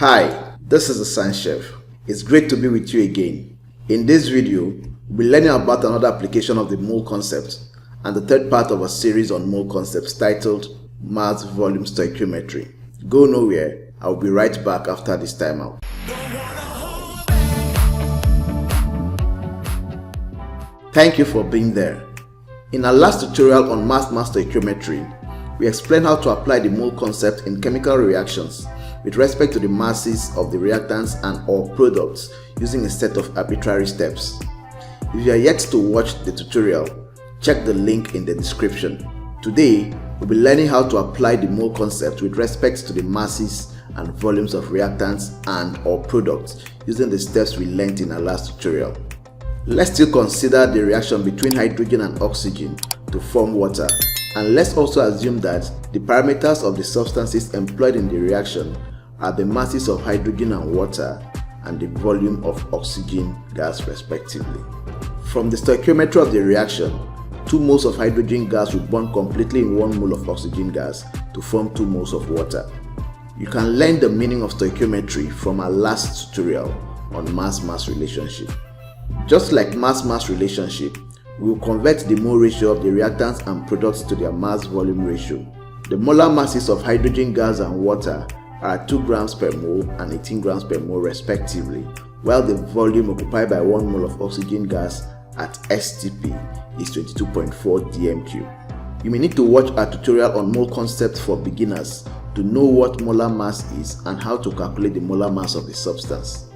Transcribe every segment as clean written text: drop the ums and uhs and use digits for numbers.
Hi, this is the Science Chef. It's great to be with you again. In this video, we'll be learning about another application of the mole concept and the third part of a series on mole concepts titled Mass Volume Stoichiometry. Go nowhere, I'll be right back after this timeout. Thank you for being there. In our last tutorial on mass stoichiometry, we explained how to apply the mole concept in chemical reactions with respect to the masses of the reactants and or products using a set of arbitrary steps. If you are yet to watch the tutorial, check the link in the description. Today, we'll be learning how to apply the mole concept with respect to the masses and volumes of reactants and or products using the steps we learned in our last tutorial. Let's still consider the reaction between hydrogen and oxygen to form water, and let's also assume that the parameters of the substances employed in the reaction are the masses of hydrogen and water and the volume of oxygen gas respectively. From the stoichiometry of the reaction, 2 moles of hydrogen gas will bond completely in 1 mole of oxygen gas to form 2 moles of water. You can learn the meaning of stoichiometry from our last tutorial on mass-mass relationship. Just like mass-mass relationship, we will convert the mole ratio of the reactants and products to their mass-volume ratio. The molar masses of hydrogen gas and water are 2 grams per mole and 18 grams per mole respectively, while the volume occupied by 1 mole of oxygen gas at STP is 22.4 dm³. You may need to watch our tutorial on mole concept for beginners to know what molar mass is and how to calculate the molar mass of the substance.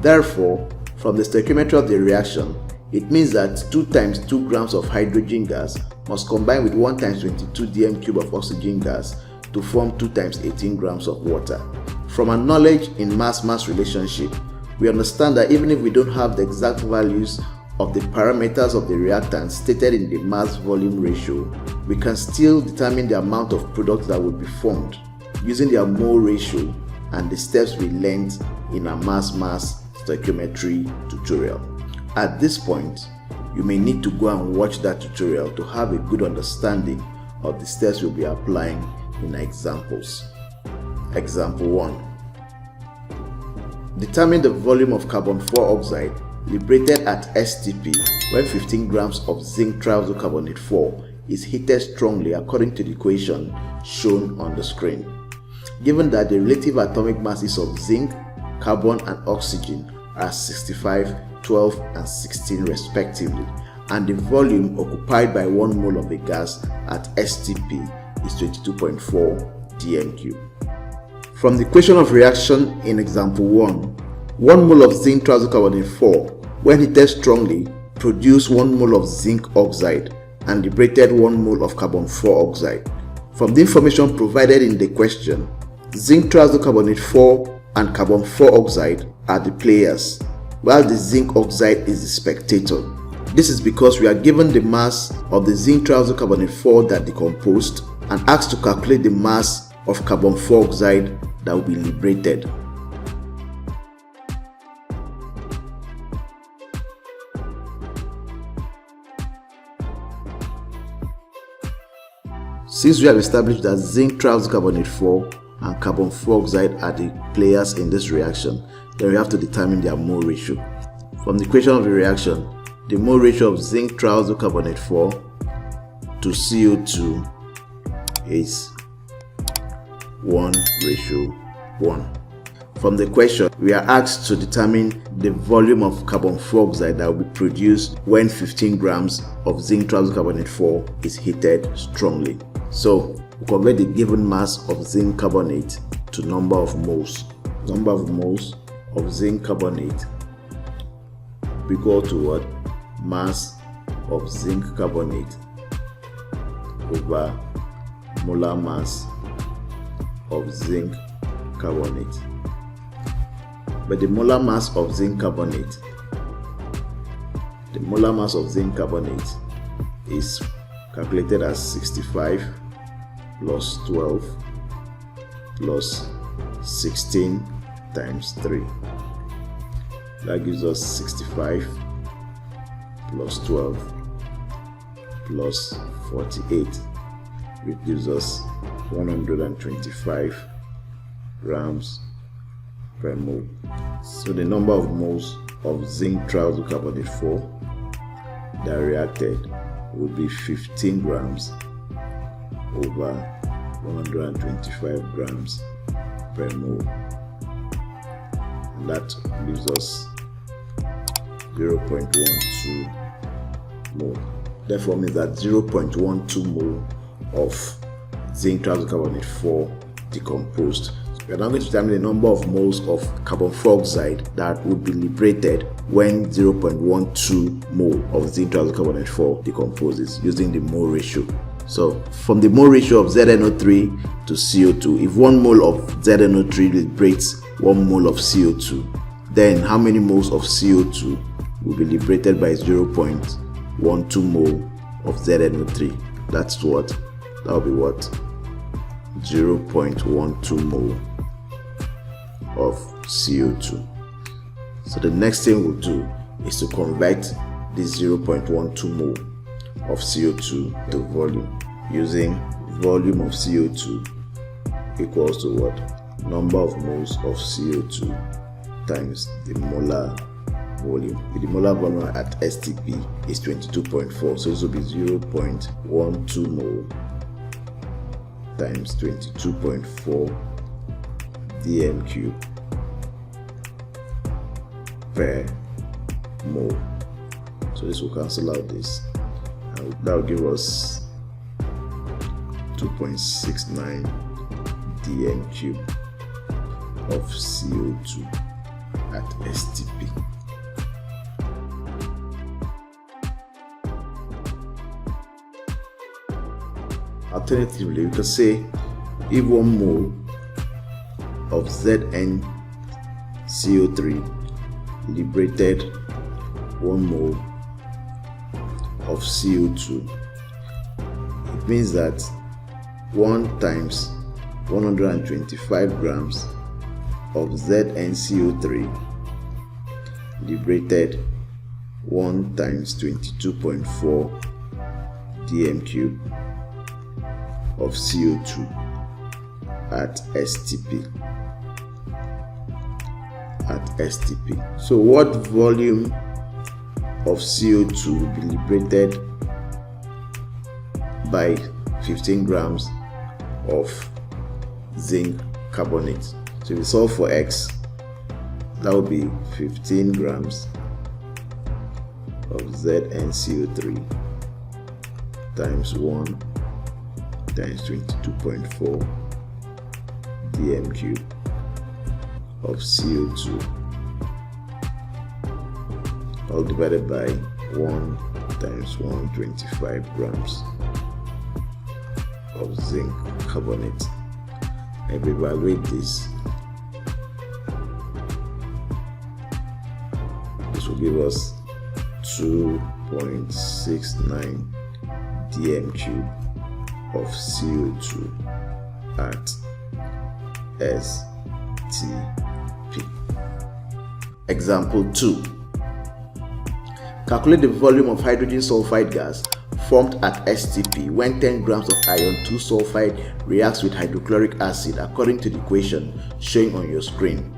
Therefore, from the stoichiometry of the reaction, it means that 2 times 2 grams of hydrogen gas must combine with 1 times 22 dm³ of oxygen gas to form 2 times 18 grams of water. From our knowledge in mass-mass relationship, we understand that even if we don't have the exact values of the parameters of the reactants stated in the mass-volume ratio, we can still determine the amount of product that would be formed using their mole ratio and the steps we learned in our mass-mass stoichiometry tutorial. At this point, you may need to go and watch that tutorial to have a good understanding of the steps we'll be applying in our examples. Example 1. Determine the volume of carbon 4 oxide liberated at STP when 15 grams of zinc triazocarbonate 4 is heated strongly according to the equation shown on the screen. Given that the relative atomic masses of zinc, carbon and oxygen are 65, 12 and 16 respectively, and the volume occupied by 1 mole of the gas at STP is 22.4 dm³. From the equation of reaction in example 1, 1 mole of zinc triazocarbonate 4 when heated strongly produced 1 mole of zinc oxide and liberated 1 mole of carbon 4 oxide. From the information provided in the question, zinc triazocarbonate 4 and carbon 4 oxide are the players, while the zinc oxide is the spectator. This is because we are given the mass of the zinc triazocarbonate 4 that decomposed and asked to calculate the mass of carbon 4 oxide that will be liberated. Since we have established that zinc triazocarbonate 4 and carbon 4 oxide are the players in this reaction, then we have to determine their mole ratio. From the equation of the reaction, the mole ratio of zinc triazocarbonate 4 to CO2 is 1:1. From the question, we are asked to determine the volume of carbon 4 oxide that will be produced when 15 grams of zinc triazocarbonate 4 is heated strongly. So, we convert the given mass of zinc carbonate to number of moles. Number of moles of zinc carbonate equal to what? Mass of zinc carbonate over molar mass of zinc carbonate. But the molar mass of zinc carbonate is calculated as 65 plus 12 plus 16 times 3. That gives us 65 plus 12 plus 48, which gives us 125 grams per mole. So the number of moles of zinc triazocarbonate 4 that reacted would be 15 grams over 125 grams per mole, and that gives us 0.12 mole. Therefore means that 0.12 mole of zinc triazocarbonate 4 decomposed. We are now going to determine the number of moles of carbon dioxide that would be liberated when 0.12 mole of zinc triazocarbonate 4 decomposes using the mole ratio. So from the mole ratio of ZnO3 to CO2, if 1 mole of ZnO3 liberates 1 mole of CO2, then how many moles of CO2 will be liberated by 0.12 mole of ZnO3? That will be what? 0.12 mole of CO2. So the next thing we'll do is to convert this 0.12 mole of CO2 to volume, using volume of CO2 equals to what? Number of moles of CO2 times the molar volume. The molar volume at STP is 22.4, so this will be 0.12 mole times 22.4 dm cube per mole. So this will cancel out this, and that will give us 2.69 dm cube of CO2 at STP. Alternatively, we can say if 1 mole of ZnCO3 liberated 1 mole of CO2, it means that 1 times 125 grams of ZnCO3 liberated 1 times 22.4 dm cube of CO2 at STP. So what volume of CO2 will be liberated by 15 grams of zinc carbonate? So if we solve for X, that will be 15 grams of ZnCO3 times 1 times 22.4 dm cube of CO2, all divided by 1 times 125 grams of zinc carbonate. And if we evaluate this, this will give us 2.69 dm cube of CO2 at STP. Example 2. Calculate the volume of hydrogen sulfide gas formed at STP when 10 grams of iron 2 sulfide reacts with hydrochloric acid according to the equation shown on your screen.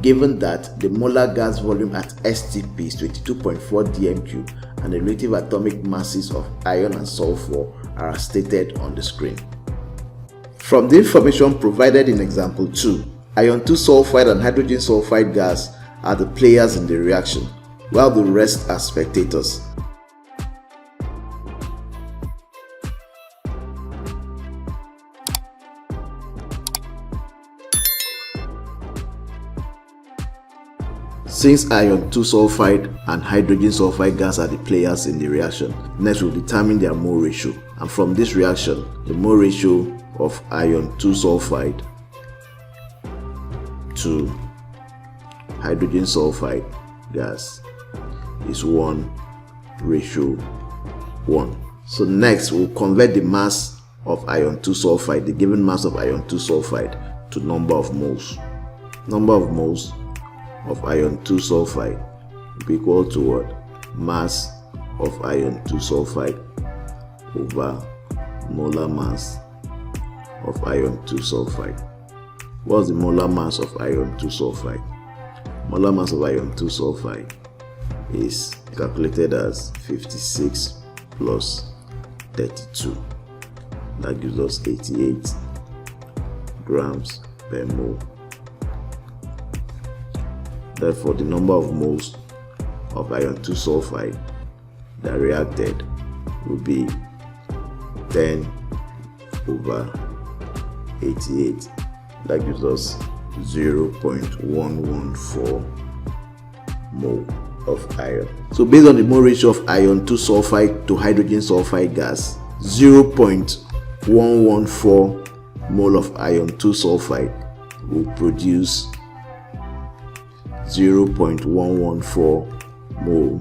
Given that the molar gas volume at STP is 22.4 dm cube and the relative atomic masses of iron and sulfur are stated on the screen. From the information provided in example 2, iron 2 sulfide and hydrogen sulfide gas are the players in the reaction, while the rest are spectators. Since iron 2 sulfide and hydrogen sulfide gas are the players in the reaction, next we'll determine their mole ratio. And from this reaction, the mole ratio of iron 2 sulfide to hydrogen sulfide gas is 1:1. So next we'll convert the mass of iron 2 sulfide, the given mass of iron 2 sulfide, to number of moles. Number of moles of iron 2 sulfide will be equal to what? Mass of iron 2 sulfide over molar mass of iron 2 sulfide. What's the molar mass of iron 2 sulfide? Molar mass of iron 2 sulfide is calculated as 56 plus 32. That gives us 88 grams per mole. Therefore, the number of moles of iron 2 sulfide that reacted will be 10 over 88. That gives us 0.114 mole of iron. So based on the mole ratio of iron 2 sulfide to hydrogen sulfide gas, 0.114 mole of iron 2 sulfide will produce 0.114 mole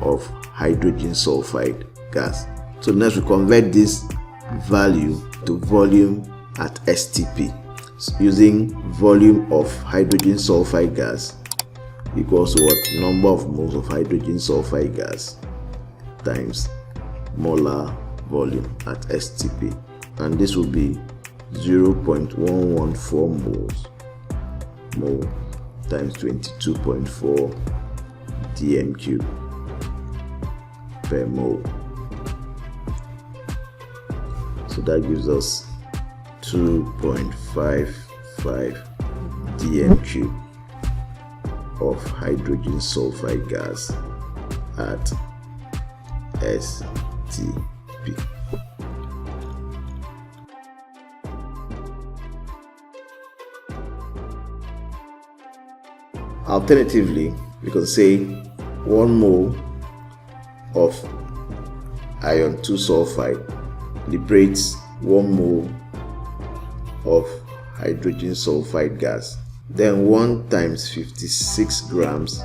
of hydrogen sulfide gas. So next we convert this value to volume at STP, using volume of hydrogen sulfide gas equals to what? Number of moles of hydrogen sulfide gas times molar volume at STP, and this will be 0.114 mole times 22.4 dm cube per mole. So that gives us 2.55 dm cube of hydrogen sulfide gas at STP. Alternatively, we can say 1 mole of iron 2 sulfide liberates 1 mole of hydrogen sulfide gas. Then 1 times 56 grams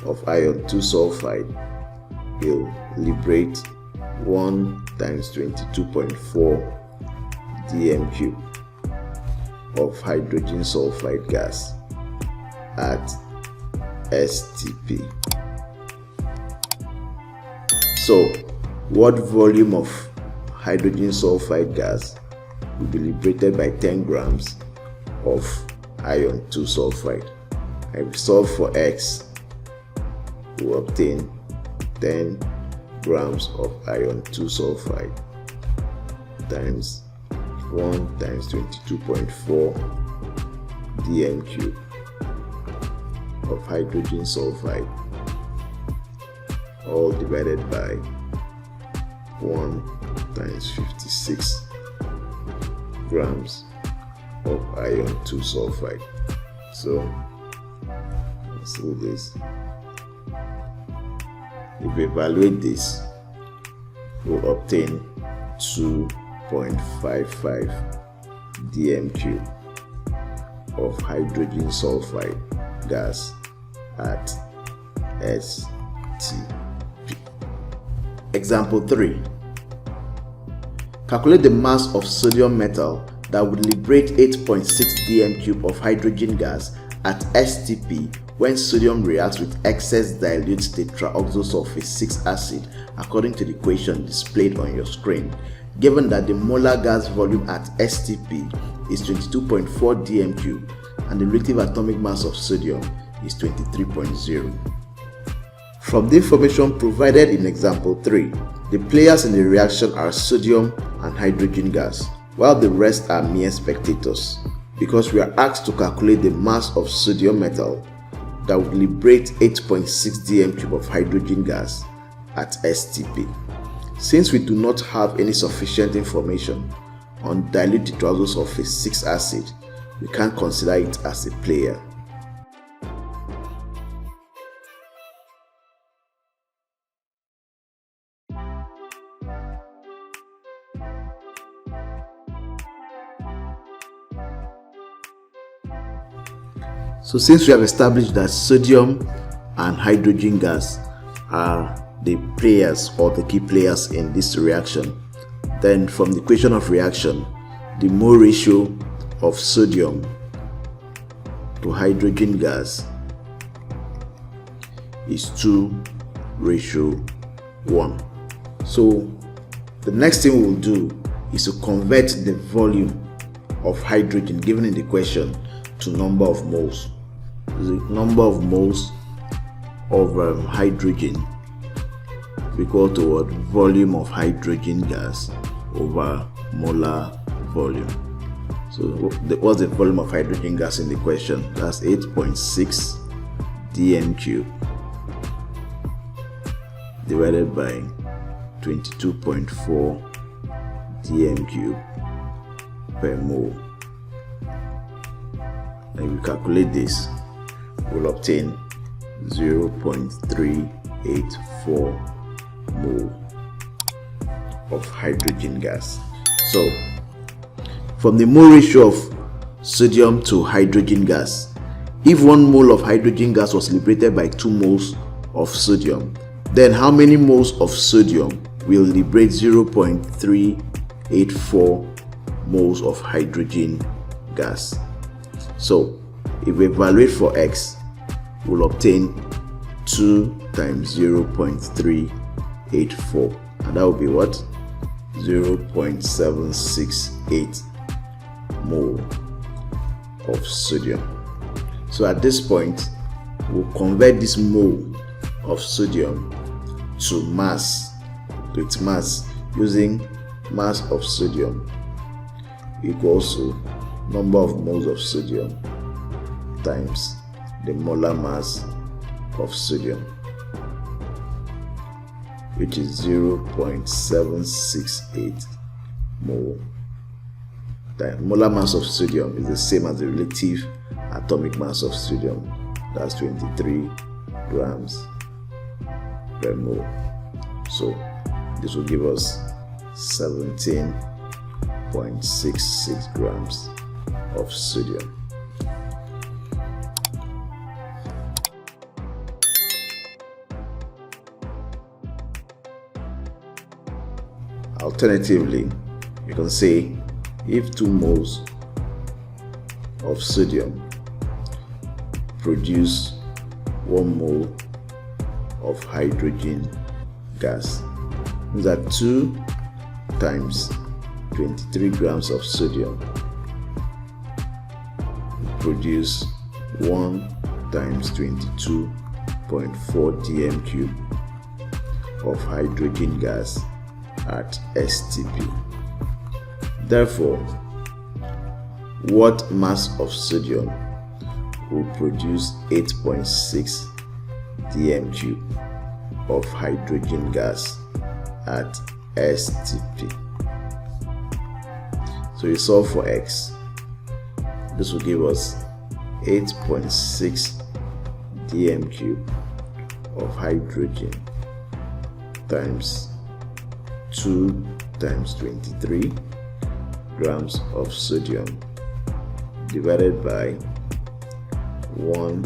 of iron 2 sulfide will liberate 1 times 22.4 dm cube of hydrogen sulfide gas at STP. So, what volume of hydrogen sulfide gas will be liberated by 10 grams of iron 2 sulfide? I will solve for X. We will obtain 10 grams of iron 2 sulfide times 1 times 22.4 dm cube of hydrogen sulfide, all divided by 1 times 56 grams of iron 2 sulfide. So let's do this. If we evaluate this, we'll obtain 2.55 dm cube of hydrogen sulfide gas at STP. Example 3. Calculate the mass of sodium metal that would liberate 8.6 dm cube of hydrogen gas at STP when sodium reacts with excess dilute tetraoxosulfate 6 acid according to the equation displayed on your screen. Given that the molar gas volume at STP is 22.4 dm cube and the relative atomic mass of sodium is 23.0. From the information provided in example 3, the players in the reaction are sodium and hydrogen gas, while the rest are mere spectators, because we are asked to calculate the mass of sodium metal that would liberate 8.6 dm cube of hydrogen gas at STP. Since we do not have any sufficient information on dilute tetraoxosulfate 6 acid, we can't consider it as a player. So since we have established that sodium and hydrogen gas are the players or the key players in this reaction, then from the equation of reaction, the mole ratio of sodium to hydrogen gas is 2:1. So the next thing we will do is to convert the volume of hydrogen given in the question to number of moles. The number of moles of hydrogen equal to what? Volume of hydrogen gas over molar volume. So what's the volume of hydrogen gas in the question? That's 8.6 dm cube divided by 22.4 dm cube per mole. And if we calculate this, we'll obtain 0.384 mole of hydrogen gas. So from the mole ratio of sodium to hydrogen gas, if 1 mole of hydrogen gas was liberated by 2 moles of sodium, then how many moles of sodium will liberate 0.384 moles of hydrogen gas? So if we evaluate for x, we'll obtain 2 times 0.384, and that will be what? 0.768 mole of sodium. So at this point, we'll convert this mole of sodium to mass, to its mass, using mass of sodium equals to number of moles of sodium times the molar mass of sodium, which is 0.768 mole. The molar mass of sodium is the same as the relative atomic mass of sodium. That's 23 grams per mole. So this will give us 17.66 grams of sodium. Alternatively, you can say if 2 moles of sodium produce 1 mole of hydrogen gas, means that 2 times 23 grams of sodium produce 1 times 22.4 dm cube of hydrogen gas at STP. Therefore, what mass of sodium will produce 8.6 dm cube of hydrogen gas at STP? So you solve for x. This will give us 8.6 dm cube of hydrogen times 2 times 23 grams of sodium divided by 1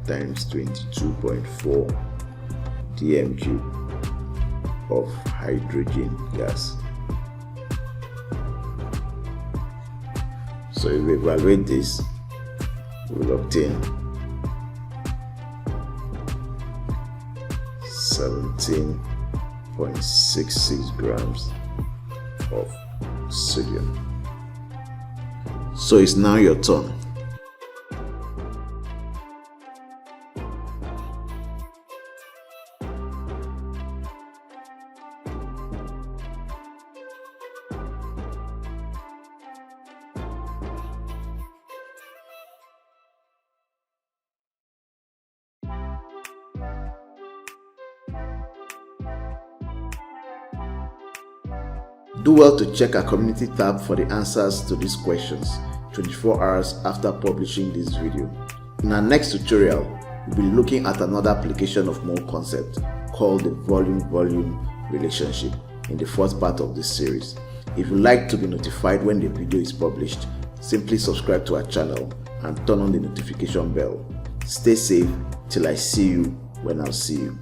times 22.4 dm cube of hydrogen gas. So if we evaluate this, we'll obtain 17.66 grams of sodium. So it's now your turn. Do well to check our community tab for the answers to these questions 24 hours after publishing this video. In our next tutorial, we'll be looking at another application of mole concept called the volume-volume relationship in the fourth part of this series. If you'd like to be notified when the video is published, simply subscribe to our channel and turn on the notification bell. Stay safe till I see you when I'll see you.